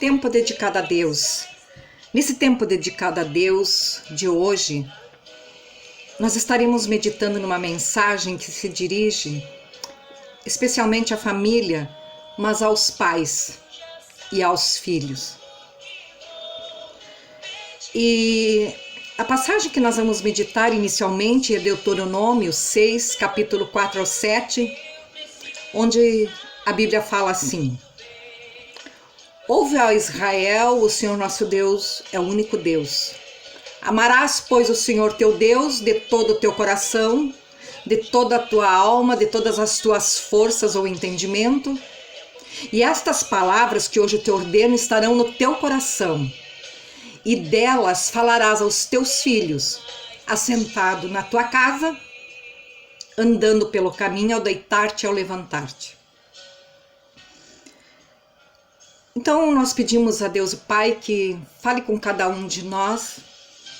tempo dedicado a Deus. Nesse tempo dedicado a Deus de hoje, nós estaremos meditando numa mensagem que se dirige especialmente à família, mas aos pais e aos filhos. E a passagem que nós vamos meditar inicialmente é Deuteronômio 6, capítulo 4 ao 7, onde a Bíblia fala assim: Ouve, ó Israel, o Senhor nosso Deus é o único Deus. Amarás, pois, o Senhor teu Deus de todo o teu coração, de toda a tua alma, de todas as tuas forças ou entendimento. E estas palavras que hoje te ordeno estarão no teu coração, e delas falarás aos teus filhos, assentado na tua casa, andando pelo caminho, ao deitar-te e ao levantar-te. Então nós pedimos a Deus o Pai que fale com cada um de nós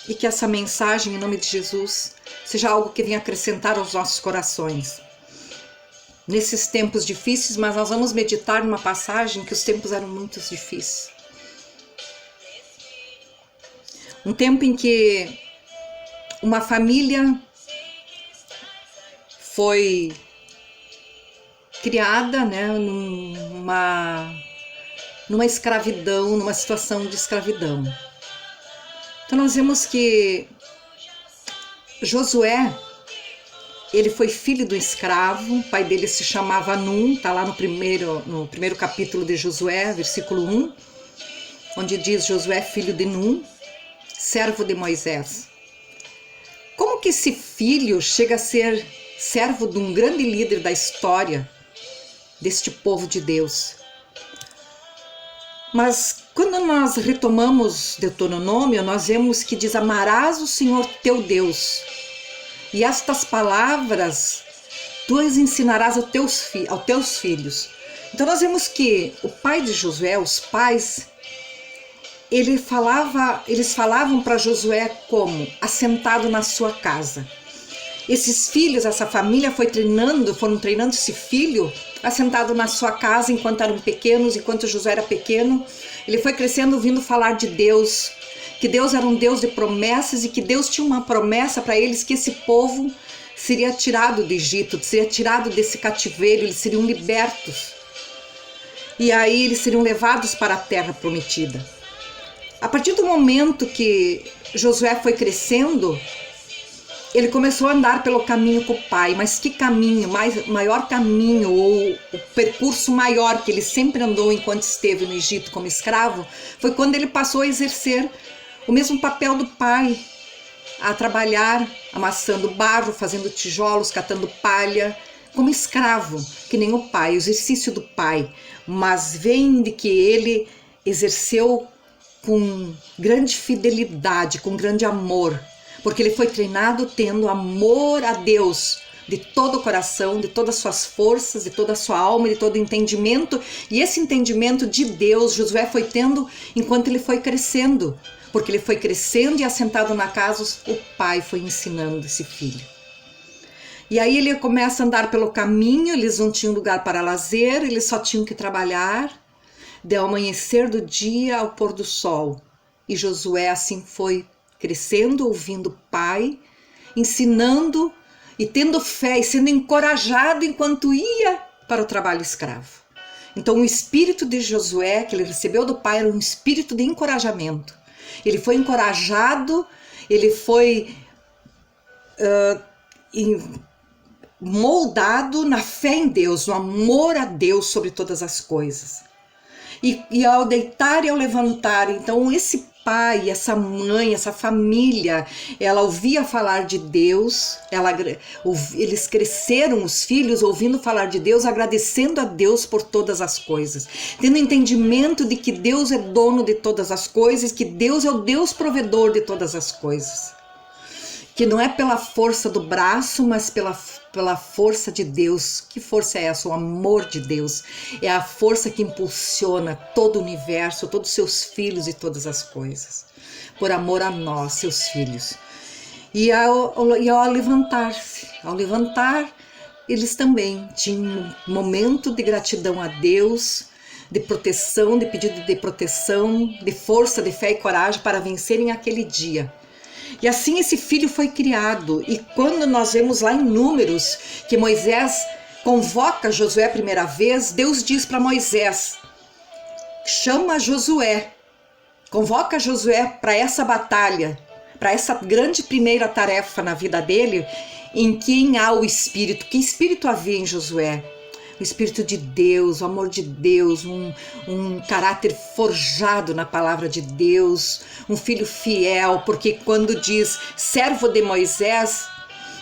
e que essa mensagem, em nome de Jesus, seja algo que venha acrescentar aos nossos corações. Nesses tempos difíceis, mas nós vamos meditar numa passagem que os tempos eram muito difíceis. Um tempo em que uma família foi criada, numa escravidão, numa situação de escravidão. Então nós vemos que Josué, ele foi filho do escravo, o pai dele se chamava Num, está lá no primeiro capítulo de Josué, versículo 1, onde diz: Josué, filho de Num, servo de Moisés. Como que esse filho chega a ser servo de um grande líder da história deste povo de Deus? Mas quando nós retomamos Deuteronômio, nós vemos que diz: amarás o Senhor teu Deus, e estas palavras tu as ensinarás aos teus filhos. Então nós vemos que o pai de Josué, os pais, eles falavam para Josué como? Assentado na sua casa. Esses filhos, essa família foram treinando esse filho assentado na sua casa enquanto eram pequenos, enquanto Josué era pequeno. Ele foi crescendo ouvindo falar de Deus, que Deus era um Deus de promessas e que Deus tinha uma promessa para eles, que esse povo seria tirado do Egito, seria tirado desse cativeiro, eles seriam libertos. E aí eles seriam levados para a terra prometida. A partir do momento que Josué foi crescendo, ele começou a andar pelo caminho com o pai. Mas que caminho, maior caminho, ou o percurso maior que ele sempre andou enquanto esteve no Egito como escravo, foi quando ele passou a exercer o mesmo papel do pai, a trabalhar, amassando barro, fazendo tijolos, catando palha, como escravo, que nem o pai, o exercício do pai. Mas vem de que ele exerceu com grande fidelidade, com grande amor, porque ele foi treinado tendo amor a Deus de todo o coração, de todas as suas forças, de toda a sua alma, de todo o entendimento. E esse entendimento de Deus, Josué foi tendo enquanto ele foi crescendo, porque ele foi crescendo e assentado na casa, o pai foi ensinando esse filho. E aí ele começa a andar pelo caminho, eles não tinham lugar para lazer, eles só tinham que trabalhar, do amanhecer do dia ao pôr do sol. E Josué assim foi crescendo, ouvindo o pai, ensinando e tendo fé e sendo encorajado enquanto ia para o trabalho escravo. Então o espírito de Josué, que ele recebeu do pai, era um espírito de encorajamento. Ele foi encorajado, ele foi moldado na fé em Deus, no amor a Deus sobre todas as coisas. E ao deitar e ao levantar, então esse pai, essa mãe, essa família, ela ouvia falar de Deus, eles cresceram, os filhos, ouvindo falar de Deus, agradecendo a Deus por todas as coisas, tendo entendimento de que Deus é dono de todas as coisas, que Deus é o Deus provedor de todas as coisas. Que não é pela força do braço, mas pela força de Deus. Que força é essa? O amor de Deus. É a força que impulsiona todo o universo, todos os seus filhos e todas as coisas. Por amor a nós, seus filhos. E ao levantar-se, eles também tinham um momento de gratidão a Deus, de proteção, de pedido de proteção, de força, de fé e coragem para vencerem aquele dia. E assim esse filho foi criado. E quando nós vemos lá em Números que Moisés convoca Josué a primeira vez, Deus diz para Moisés: chama Josué, convoca Josué para essa batalha, para essa grande primeira tarefa na vida dele, em quem há o Espírito. Que Espírito havia em Josué? O Espírito de Deus, o amor de Deus, um caráter forjado na palavra de Deus, um filho fiel, porque quando diz servo de Moisés,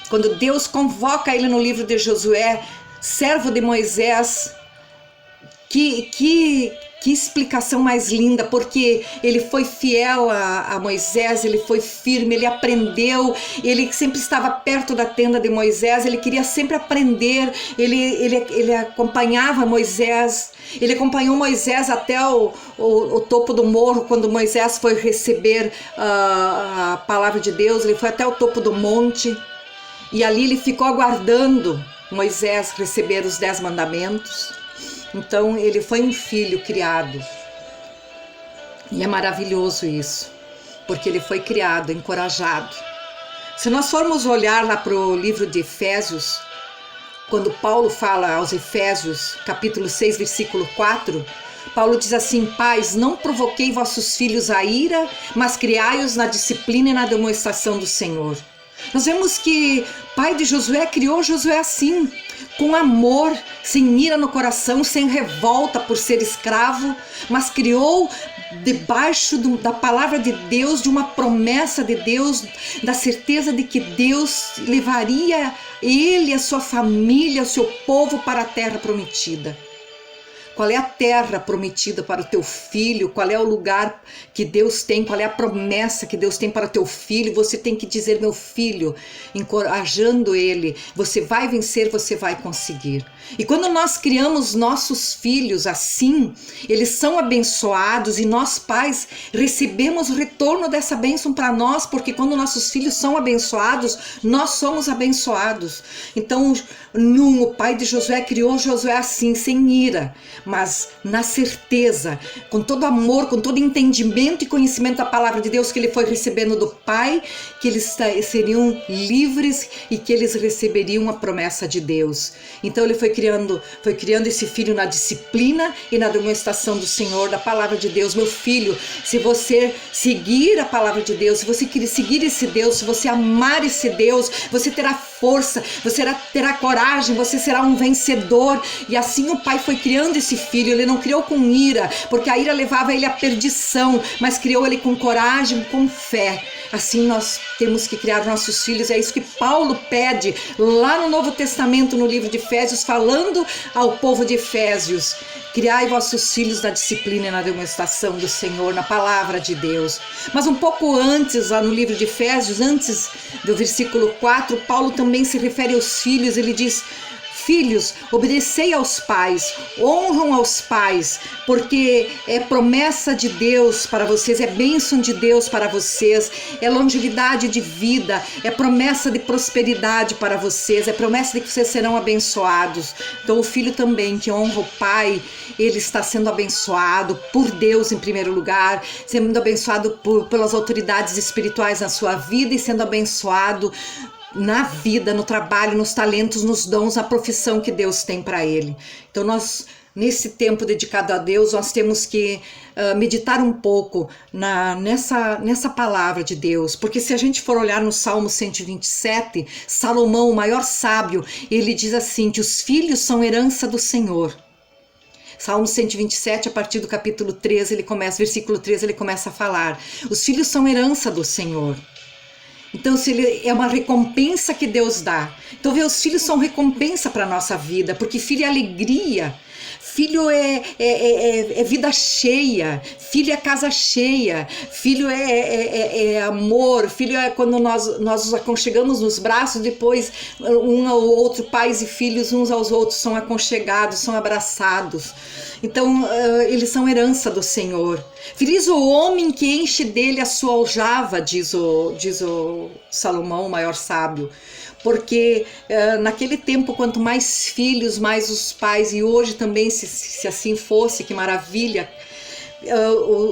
quando Deus convoca ele no livro de Josué, servo de Moisés, que explicação mais linda, porque ele foi fiel a Moisés, ele foi firme, ele aprendeu, ele sempre estava perto da tenda de Moisés, ele queria sempre aprender, ele acompanhava Moisés, ele acompanhou Moisés até o topo do morro, quando Moisés foi receber a palavra de Deus, ele foi até o topo do monte, e ali ele ficou aguardando Moisés receber os 10 mandamentos. Então ele foi um filho criado, e é maravilhoso isso, porque ele foi criado, encorajado. Se nós formos olhar lá para o livro de Efésios, quando Paulo fala aos Efésios, capítulo 6, versículo 4, Paulo diz assim: pais, não provoquei vossos filhos a ira, mas criai-os na disciplina e na demonstração do Senhor. Nós vemos que o pai de Josué criou Josué assim, com amor, sem ira no coração, sem revolta por ser escravo, mas criou debaixo da palavra de Deus, de uma promessa de Deus, da certeza de que Deus levaria ele, a sua família, o seu povo para a terra prometida. Qual é a terra prometida para o teu filho? Qual é o lugar que Deus tem? Qual é a promessa que Deus tem para o teu filho? Você tem que dizer: meu filho, encorajando ele, você vai vencer, você vai conseguir. E quando nós criamos nossos filhos assim, eles são abençoados, e nós pais recebemos o retorno dessa bênção para nós, porque quando nossos filhos são abençoados, nós somos abençoados. Então o pai de Josué criou Josué assim, sem ira, mas na certeza, com todo amor, com todo entendimento e conhecimento da palavra de Deus que ele foi recebendo do pai, que eles seriam livres e que eles receberiam a promessa de Deus. Então ele foi criando esse filho na disciplina e na demonstração do Senhor, da palavra de Deus. Meu filho, se você seguir a palavra de Deus, se você seguir esse Deus, se você amar esse Deus, você terá força, você terá coragem, você será um vencedor. E assim o pai foi criando esse filho. Ele não criou com ira, porque a ira levava ele à perdição, mas criou ele com coragem, com fé. Assim nós temos que criar nossos filhos. É isso que Paulo pede lá no Novo Testamento, no livro de Efésios, falando ao povo de Efésios: criai vossos filhos na disciplina e na demonstração do Senhor, na palavra de Deus. Mas um pouco antes, lá no livro de Efésios, antes do versículo 4, Paulo também se refere aos filhos. Ele diz: filhos, obedecei aos pais, honram aos pais, porque é promessa de Deus para vocês, é bênção de Deus para vocês, é longevidade de vida, é promessa de prosperidade para vocês, é promessa de que vocês serão abençoados. Então o filho também que honra o pai, ele está sendo abençoado por Deus em primeiro lugar, sendo abençoado pelas autoridades espirituais na sua vida, e sendo abençoado na vida, no trabalho, nos talentos, nos dons, na profissão que Deus tem para ele. Então nós, nesse tempo dedicado a Deus, nós temos que meditar um pouco nessa palavra de Deus, porque se a gente for olhar no Salmo 127, Salomão, o maior sábio, ele diz assim, que os filhos são herança do Senhor. Salmo 127, a partir do capítulo 13, versículo 13, ele começa a falar: os filhos são herança do Senhor. Então, é uma recompensa que Deus dá. Então, os filhos são recompensa para a nossa vida, porque filho é alegria, filho é vida cheia, filho é casa cheia, filho é amor, filho é quando nós nos aconchegamos nos braços, depois um ao outro, pais e filhos uns aos outros são aconchegados, são abraçados. Então, eles são herança do Senhor. Feliz o homem que enche dele a sua aljava, diz o Salomão, o maior sábio, porque naquele tempo, quanto mais filhos, mais os pais, e hoje também, se assim fosse, que maravilha,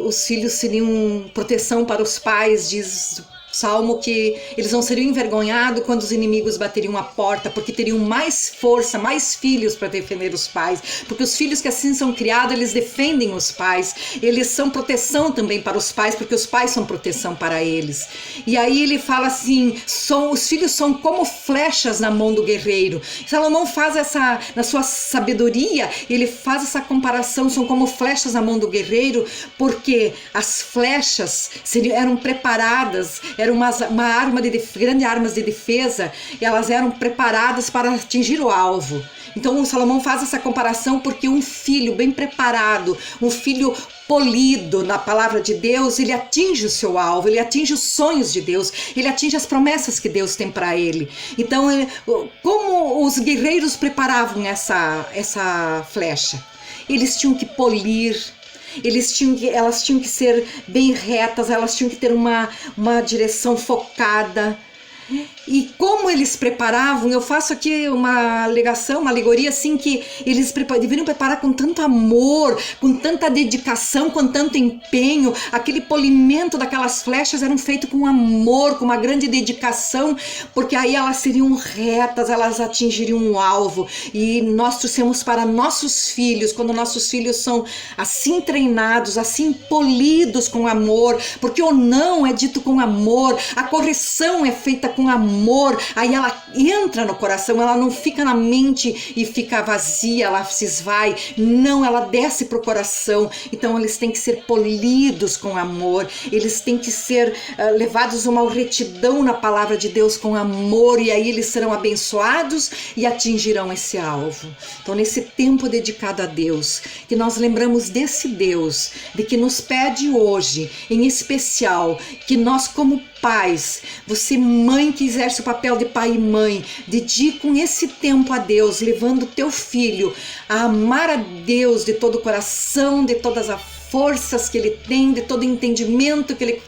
os filhos seriam proteção para os pais, diz Salmo, que eles não seriam envergonhados quando os inimigos bateriam a porta, porque teriam mais força, mais filhos para defender os pais, porque os filhos que assim são criados, eles defendem os pais, eles são proteção também para os pais, porque os pais são proteção para eles. E aí ele fala assim, os filhos são como flechas na mão do guerreiro. Salomão faz essa, na sua sabedoria, ele faz essa comparação, são como flechas na mão do guerreiro, porque as flechas eram preparadas, era uma arma grande armas de defesa, elas eram preparadas para atingir o alvo. Então o Salomão faz essa comparação porque um filho bem preparado, um filho polido na palavra de Deus, ele atinge o seu alvo, ele atinge os sonhos de Deus, ele atinge as promessas que Deus tem para ele. Então, como os guerreiros preparavam essa flecha? Eles tinham que polir, elas tinham que ser bem retas, elas tinham que ter uma direção focada. E como eles preparavam, eu faço aqui uma alegação, uma alegoria assim, que eles deveriam preparar com tanto amor, com tanta dedicação, com tanto empenho. Aquele polimento daquelas flechas eram feitos com amor, com uma grande dedicação, porque aí elas seriam retas, elas atingiriam o alvo. E nós trouxemos para nossos filhos, quando nossos filhos são assim treinados, assim polidos com amor, porque o não é dito com amor, a correção é feita com amor, aí ela entra no coração, ela não fica na mente e fica vazia, ela se esvai, não, ela desce pro coração. Então eles têm que ser polidos com amor, eles têm que ser levados a uma retidão na palavra de Deus com amor, e aí eles serão abençoados e atingirão esse alvo. Então nesse tempo dedicado a Deus, que nós lembramos desse Deus, de que nos pede hoje, em especial, que nós como pais, você mãe que exerce o papel de pai e mãe, dediquem esse tempo a Deus, levando teu filho a amar a Deus de todo o coração, de todas as forças que ele tem, de todo entendimento que ele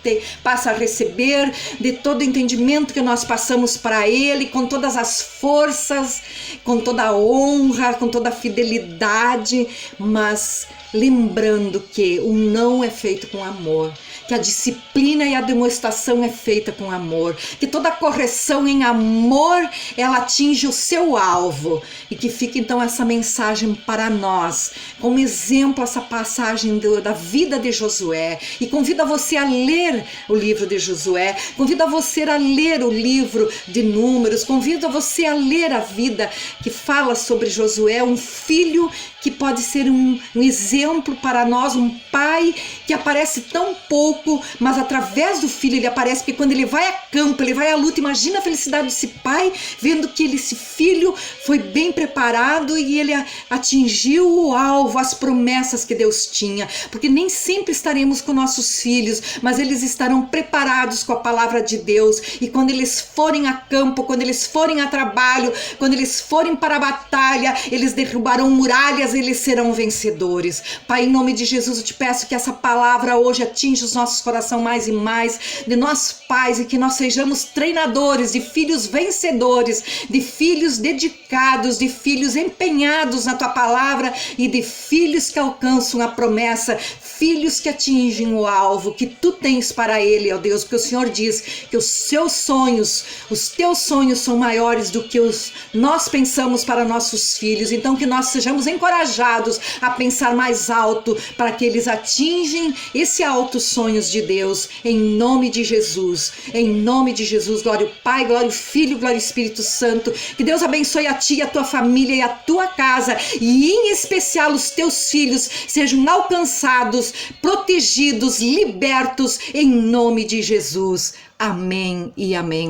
passa a receber, de todo entendimento que nós passamos para ele, com todas as forças, com toda a honra, com toda a fidelidade, mas lembrando que o não é feito com amor, que a disciplina e a demonstração é feita com amor, que toda correção em amor, ela atinge o seu alvo, e que fica então essa mensagem para nós, como exemplo essa passagem da vida de Josué, e convido a você a ler o livro de Josué, convido a você a ler o livro de Números, convido a você a ler a vida que fala sobre Josué, um filho que pode ser um exemplo para nós, um pai que aparece tão pouco, mas através do filho ele aparece, porque quando ele vai a campo, ele vai à luta, imagina a felicidade desse pai, vendo que esse filho foi bem preparado e ele atingiu o alvo, as promessas que Deus tinha, porque nem sempre estaremos com nossos filhos, mas eles estarão preparados com a palavra de Deus, e quando eles forem a campo, quando eles forem a trabalho, quando eles forem para a batalha, eles derrubarão muralhas, eles serão vencedores. Pai, em nome de Jesus, eu te peço que essa palavra hoje atinja os nossos corações mais e mais, de nós pais, e que nós sejamos treinadores de filhos vencedores, de filhos dedicados, de filhos empenhados na tua palavra, e de filhos que alcançam a promessa, filhos que atingem o alvo que tu tens para ele, ó Deus, porque o Senhor diz que os seus sonhos, os teus sonhos são maiores do que nós pensamos para nossos filhos. Então que nós sejamos encorajados a pensar mais alto, para que eles atingem esse alto sonhos de Deus, em nome de Jesus, em nome de Jesus. Glória ao Pai, glória ao Filho, glória ao Espírito Santo. Que Deus abençoe a ti, a tua família e a tua casa, e em especial os teus filhos sejam alcançados, protegidos, libertos, em nome de Jesus. Amém e amém.